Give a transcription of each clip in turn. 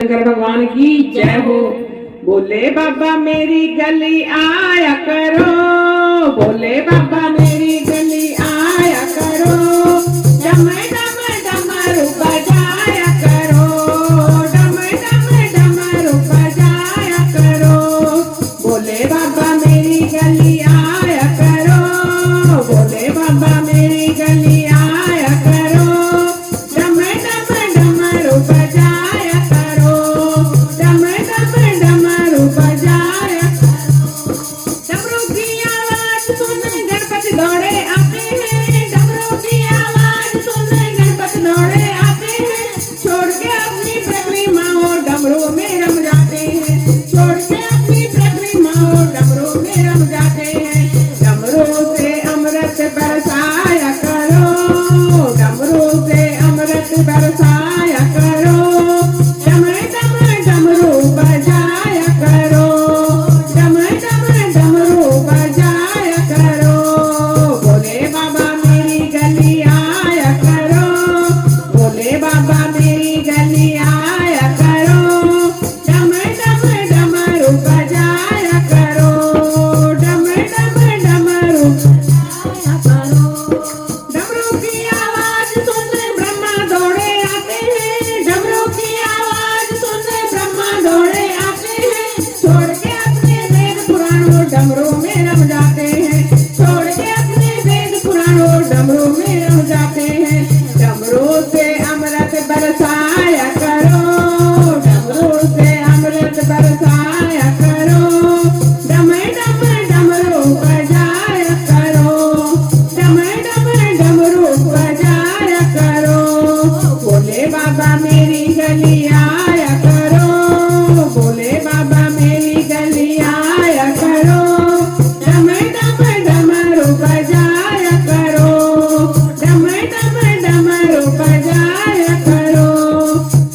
शंकर भगवान की जय हो। बोले बाबा मेरी गली आया करो, बोले बाबा मेरी गली आया करो, डम डम डमरू बजाया करो, डम डम डमरू बजाया करो। बोले बाबा मेरी गली आया करो, बोले बाबा मेरी गली आया करो, डम डम डमरू बजाया करो, डम डम डमरू बजाया। डमरू की आवाज सुन गणपति दौड़े आते हैं, डमरू की आवाज सुन गणपति दौड़े आते हैं, छोड़ के अपनी प्रकृति माओ डमरू में रम जाते हैं, छोड़ के अपनी प्रकृति माओ डमरू में रम जाते हैं। डमरू से अमृत बरसाया करो, डमरू से अमृत बरसाया करो, डम डम डमरू बजाया करो, डम डम डमरू बजाया करो। बोले बाबा मेरी गली आया करो, बोले बाबा मेरी गली आया करो, डम डम डमरू बजाया करो, डम डम डमरू बजाया करो। डमरू की आवाज सुन ब्रह्मा दौड़े आते हैं, डमरू की आवाज सुन ब्रह्मा दौड़े आते हैं, छोड़ के अपने वेद पुराणों डमरू में रम जाते हैं, छोड़ के अपने वेद पुराणों डमरू में रम जाते हैं। डमरू से अमृत बरसाया करो, डमरू से अमृत बरसाया करो, डम डम डमरू बजाया करो, डम डम डमरू बजाया करो। बोले बाबा मेरी गली आया करो, बोले बाबा मेरी गली आया करो, डम डम डमरू बजाया करो, डम डम डमरू बजाया करो।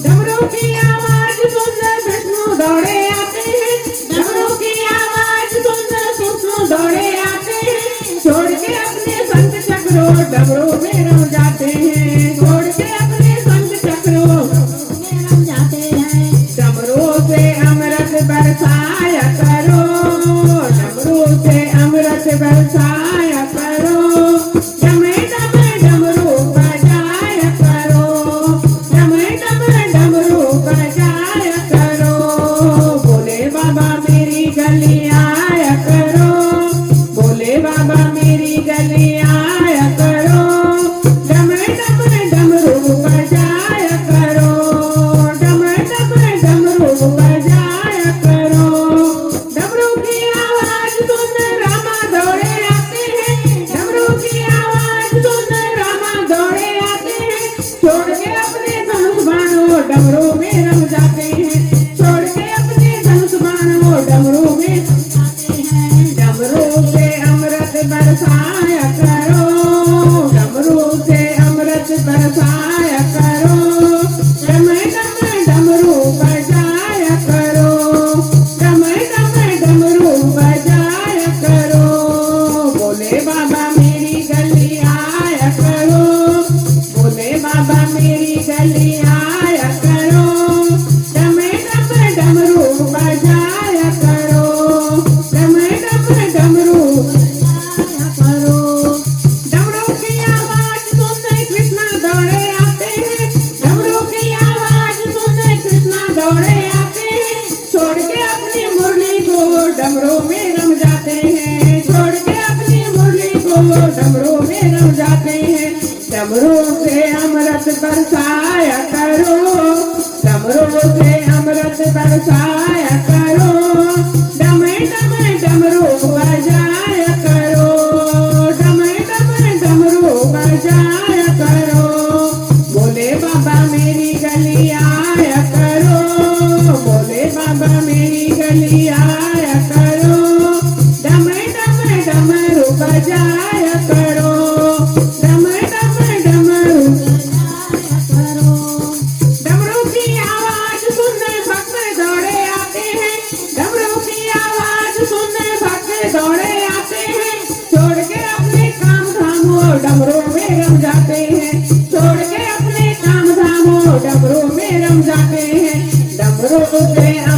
डमरू की आवाज सुन विष्णु दौड़े आते हैं, डमरू की आवाज सुन विष्णु दौड़े आते हैं, छोड़ के अपने संत चक्रों डमरू में रम जाते हैं, छोड़ के अपने संत चक्रों में रम जाते हैं। डमरू से अमृत बरसाया करो, डमरू से अमृत बरसाया करो, डम डम डमरू बजाया करो, डम डम डमरू बजाया करो। बोले बाबा मेरी गली आया करो, बोले बाबा मेरी गली आया करो, डम डम डमरू बजाया करो, डम डम डमरू बजाया करो। डमरू की आवाज सुन रामा दौड़े आते हैं, डमरू की आवाज सुन रामा दौड़े आते हैं, छोड़ के अपने धनुष बाणों डमरू में रम जाते हैं, छोड़ के अपने धनुष बाणों डमरू में रम जाते हैं। डमरू से अमृत बरसाया करो, डमरू से अमृत बरसाया करो, डम डम डमरू बजाया करो, डम डम डमरू बजाया करो। बोले बाबा मेरी गली आया करो, बोले बाबा मेरी गली आया करो, डम डम डमरू बजाया करो, डम डम डमरू बजाया करो। डमरू की आवाज सुन कृष्णा दौड़े आते हैं, डमरू की आवाज सुन कृष्णा दौड़े आते हैं, छोड़ के अपनी मुरली को डमरू में रम जाते हैं, छोड़ के अपनी मुरली को डमरू में रम जाते हैं। डमरू से अमृत बरसाया करो, डमरू से अमृत बरसाया करो, डम डम डमरू बजाया करो, डम डम डमरू बजाया करो। बोले बाबा मेरी गली आया करो, बोले बाबा मेरी गली आया करो, डम डम डमरू बजाया करो, डम डम डमरू बजाया करो। डमरू की आवाज सुन भक्त दौड़े आते हैं, डमरू की आवाज सुन भक्त दौड़े आते हैं, छोड़ के अपने काम धामों डमरू में रम जाते हैं, छोड़ के अपने काम धामों डमरू में रम जाते हैं। डमरू गुरु के